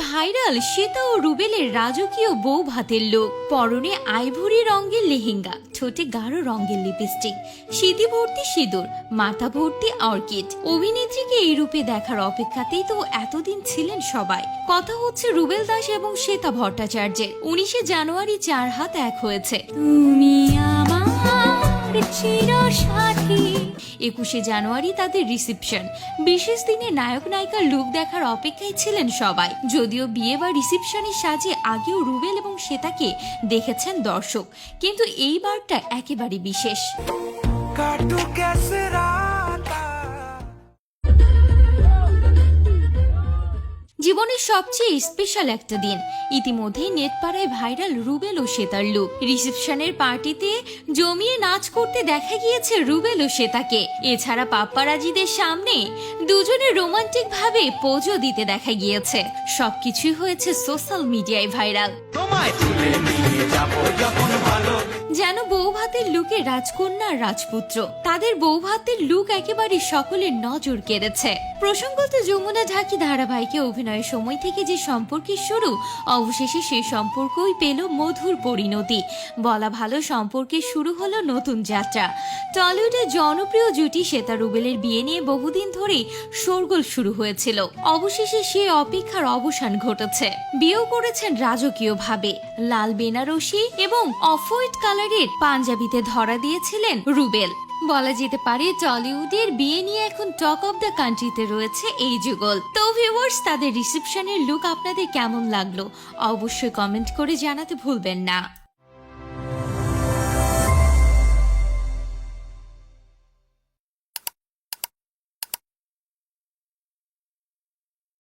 Viral Shweta ও রুবেলের রাজকীয় বউ ভাতের লুক। পরনে আইভরি রঙের লেহেঙ্গা, ঠোঁটে গাঢ় রঙের লিপস্টিক, স্মৃতি ভর্তি সিঁদুর, মাথা ভর্তি অর্কিড। অভিনেত্রীকে এই রূপে দেখার অপেক্ষাতেই তো এতদিন ছিলেন সবাই। কথা হচ্ছে রুবেল দাস এবং শ্বেতা ভট্টাচার্যের। 19শে জানুয়ারি 4 হাত এক হয়েছে। তুমি আমার চিরসাথী। 21শে জানুয়ারি তাদের রিসেপশন। বিশেষ দিনে নায়ক নায়িকার লুক দেখার অপেক্ষায় ছিলেন সবাই। যদিও বিয়ে বা রিসেপশনের সাজে আগেও রুবেল এবং শ্বেতাকে দেখেছেন দর্শক, কিন্তু এইবারটা একেবারে বিশেষ। জীবনের সবচেয়ে স্পেশাল একটা দিন। ইতিমধ্যেই নেট পাড়ায় ভাইরাল রুবেল ও শ্বেতার লুক। রিসেপশনের পার্টিতে জমিয়ে নাচ করতে দেখা গিয়েছে রুবেল ও শ্বেতাকে। এছাড়া পাপ্পারাজিদের সামনে দুজনে রোমান্টিক ভাবে পোজও দিতে দেখা গিয়েছে। সবকিছুই হয়েছে সোশ্যাল মিডিয়ায় ভাইরাল। যেন বৌভাতের লুকে রাজকন্যা আর রাজপুত্র। তাদের বৌভাতের লুক একেবারে সকলের নজর কেড়েছে। প্রসঙ্গত যমুনা ঢাকি ধারাবাহিকে অভিনয়ের সময় থেকে যে সম্পর্কের শুরু, অবশেষে সেই সম্পর্কই পেল মধুর পরিণতি। বলা ভালো, সম্পর্কের শুরু হলো নতুন যাত্রা। টলিউডের জনপ্রিয় জুটি শ্বেতা রুবেলের বিয়ে নিয়ে বহুদিন ধরেই শোরগোল শুরু হয়েছিল। অবশেষে সেই অপেক্ষার অবসান ঘটেছে। বিয়েও করেছেন রাজকীয় ভাবে। লাল বেনারসি এবং অফ হোয়াইট কালারের পাঞ্জাবিতে ধরা দিয়েছিলেন রুবেল। বলা যেতে পারে টলিউডের বিয়ে নিয়ে এখন টক অফ দ্য কান্ট্রিতে রয়েছে এই যুগল। তো ভিউয়ার্স, তাদের রিসেপশনের লুক আপনাদের কেমন লাগলো অবশ্যই কমেন্ট করে জানাতে ভুলবেন না।